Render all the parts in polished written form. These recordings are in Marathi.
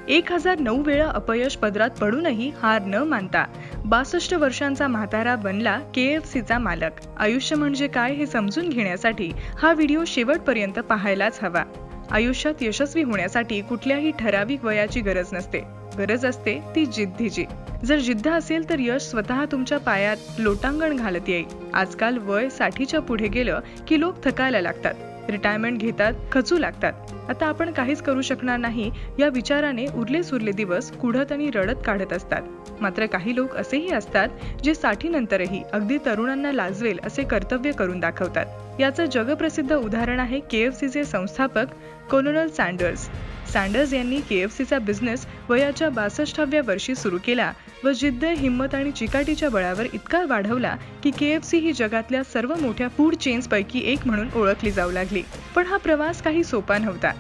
1009 वेळा अपयश पदरात पडूनही हार न मानता 62 वर्षांचा म्हातारा बनला KFCचा मालक. आयुष्य म्हणजे काय हे समजून घेण्यासाठी हा व्हिडिओ शेवटपर्यंत पाहायलाच हवा. आयुष्यात यशस्वी होण्यासाठी कुठल्याही ठराविक वयाची गरज नसते. गरज असते ती जिद्दीची. जर जिद्द असेल तर यश स्वतः तुमच्या पायात लोटांगण घालत येईल. आजकाल वय 60च्या पुढे गेलं की लोक थकायला लागतात, रिटायरमेंट घेतात, खचू लागतात. आता आपण काहीच करू शकणार नाही या विचाराने उरले सुरले दिवस कुढत आणि रडत काढत असतात. मात्र काही लोक असेही असतात जे 60 नंतरही अगदी तरुणांना लाजवेल असे कर्तव्य करून दाखवतात. याचं जगप्रसिद्ध उदाहरण आहे KFCचे संस्थापक कोलोनल सँडर्स. सँडर्स यांनी KFCचा बिझनेस वयाच्या 62व्या वर्षी सुरू केला व जिद्द, हिंमत आणि चिकाटीच्या बळावर इतका वाढवला की KFC ही जगातल्या सर्व मोठ्या फूड चेन्स पैकी एक म्हणून ओळखली जाऊ लागली. पण हा प्रवास काही सोपा नव्हता.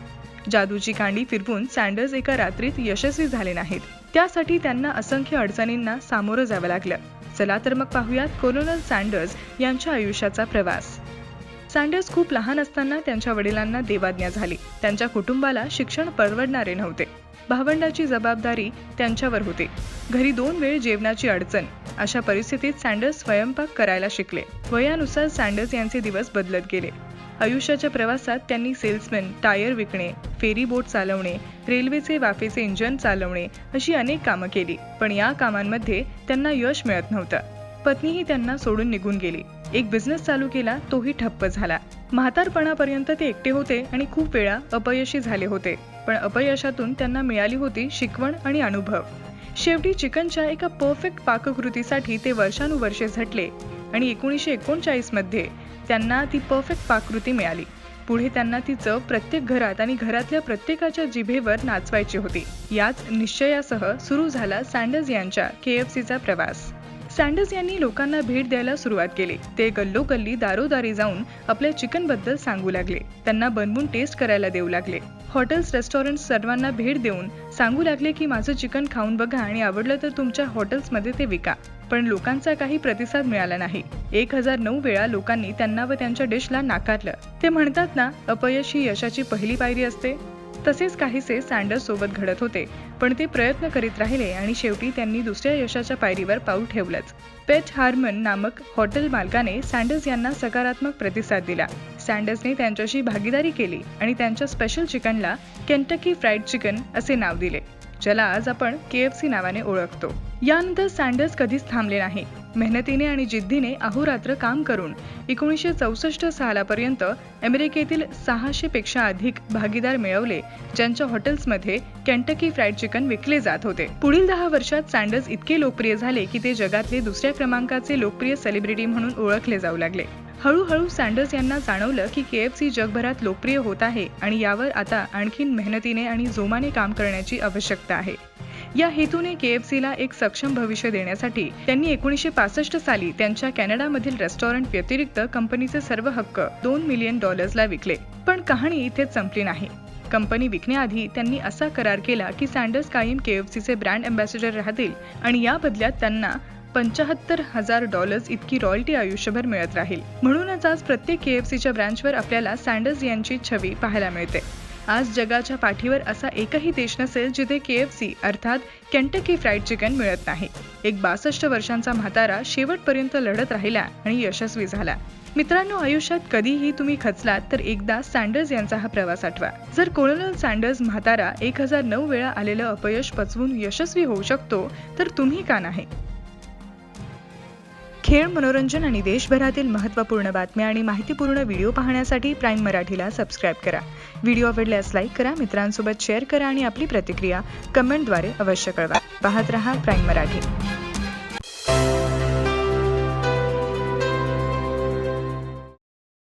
जादूची कांडी फिरवून सँडर्स एका रात्रीत यशस्वी झाले नाहीत. त्यासाठी त्यांना असंख्य अडचणींना सामोरं जावं लागलं. चला तर मग पाहूयात कोलोनल सँडर्स यांच्या आयुष्याचा प्रवास. सँडर्स खूप लहान असताना त्यांच्या वडिलांना देवाज्ञा झाली. त्यांच्या कुटुंबाला शिक्षण परवडणारे नव्हते. भावंडाची जबाबदारी त्यांच्यावर होती. घरी 2 वेळ जेवणाची अडचण. अशा परिस्थितीत सँडर्स स्वयंपाक करायला शिकले. वयानुसार सँडर्स यांचे दिवस बदलत गेले. आयुष्याच्या प्रवासात त्यांनी सेल्समॅन, टायर विकणे, फेरी बोट चालवणे, रेल्वेचे वाफेचे इंजिन चालवणे अशी अनेक कामं केली. पण या कामांमध्ये त्यांना यश मिळत नव्हतं. पत्नीही त्यांना सोडून निघून गेली. एक बिझनेस चालू केला, तोही ठप्प झाला. म्हातारपणापर्यंत ते एकटे होते आणि खूप वेळा अपयशी झाले होते. पण अपयशातून त्यांना मिळाली होती शिकवण आणि अनुभव. शेवटी चिकनच्या एका परफेक्ट पाककृतीसाठी ते वर्षानुवर्षे झटले आणि 1939 मध्ये त्यांना ती परफेक्ट पाककृती मिळाली. पुढे त्यांना ती चव प्रत्येक घरात आणि घरातल्या प्रत्येकाच्या जिभेवर नाचवायची होती. याच निश्चयासह सुरू झाला सँडर्स यांच्या KFCचा प्रवास. सँडर्स यांनी लोकांना भेट द्यायला सुरुवात केली. ते गल्लोगल्ली, दारोदारी जाऊन आपल्या चिकन बद्दल सांगू लागले. त्यांना बनवून टेस्ट करायला देऊ लागले. हॉटेल्स, रेस्टॉरंट्स सर्वांना भेट देऊन सांगू लागले की माझं चिकन खाऊन बघा आणि आवडलं तर तुमच्या हॉटेल्समध्ये ते विका. पण लोकांचा काही प्रतिसाद मिळाला नाही. 1009 वेळा लोकांनी त्यांना व त्यांच्या डिशला नाकारलं. ते म्हणतात ना, अपयश ही यशाची पहिली पायरी असते. तसेच काहीसे सँडर्स सोबत घडत होते. पण ते प्रयत्न करीत राहिले आणि शेवटी त्यांनी दुसऱ्या यशाच्या पायरीवर पाऊल ठेवलंच. पेट हार्मन नामक हॉटेल मालकाने सँडर्स यांना सकारात्मक प्रतिसाद दिला. सँडर्सने त्यांच्याशी भागीदारी केली आणि त्यांच्या स्पेशल चिकनला केंटकी फ्राईड चिकन असे नाव दिले, ज्याला आज आपण KFC नावाने ओळखतो. यानंतर सँडर्स कधीच थांबले नाही. मेहनतीने आणि जिद्दीने अहोरात्र काम करून 1964 सालापर्यंत अमेरिकेतील 600 पेक्षा अधिक भागीदार मिळवले, ज्यांच्या हॉटेल्समध्ये केंटकी फ्राईड चिकन विकले जात होते. पुढील 10 वर्षात सँडर्स इतके लोकप्रिय झाले की ते जगातले दुसऱ्या क्रमांकाचे लोकप्रिय सेलिब्रिटी म्हणून ओळखले जाऊ लागले. हळूहळू सँडर्स यांना जाणवलं की KFC जगभरात लोकप्रिय होत आहे आणि यावर आता आणखीन मेहनतीने आणि जोमाने काम करण्याची आवश्यकता आहे. या हेतूने KFCला एक सक्षम भविष्य देण्यासाठी त्यांनी 1965 साली त्यांच्या कॅनडामधील रेस्टॉरंट व्यतिरिक्त कंपनीचे सर्व हक्क $2 मिलियन विकले. पण कहाणी इथेच संपली नाही. कंपनी विकण्याआधी त्यांनी असा करार केला की सँडर्स कायम KFCचे ब्रँड अँबॅसेडर राहतील आणि या बदल्यात त्यांना $75,000 इतकी रॉयल्टी आयुष्यभर मिळत राहील. म्हणूनच आज प्रत्येक KFCच्या ब्रँचवर आपल्याला सँडर्स यांची छवी पाहायला मिळते. आज जगाच्या पाठीवर असा एकही देश नसेल जिथे KFC अर्थात केंटकी फ्राईड चिकन मिळत नाही. एक 62 वर्षांचा म्हातारा शेवटपर्यंत लढत राहिला आणि यशस्वी झाला. मित्रांनो, आयुष्यात कधीही तुम्ही खचलात तर एकदा सँडर्स यांचा हा प्रवास आठवा. जर कोलोनल सँडर्स म्हातारा 1009 वेळा आलेलं अपयश पचवून यशस्वी होऊ शकतो तर तुम्ही का नाही? खेळ, मनोरंजन आणि देशभरातील महत्त्वपूर्ण बातम्या आणि माहितीपूर्ण व्हिडिओ पाहण्यासाठी प्राईम मराठीला सबस्क्राईब करा. व्हिडिओ आवडल्यास लाईक करा, मित्रांसोबत शेअर करा आणि आपली प्रतिक्रिया कमेंटद्वारे अवश्य कळवा. पाहत रहा प्राईम मराठी.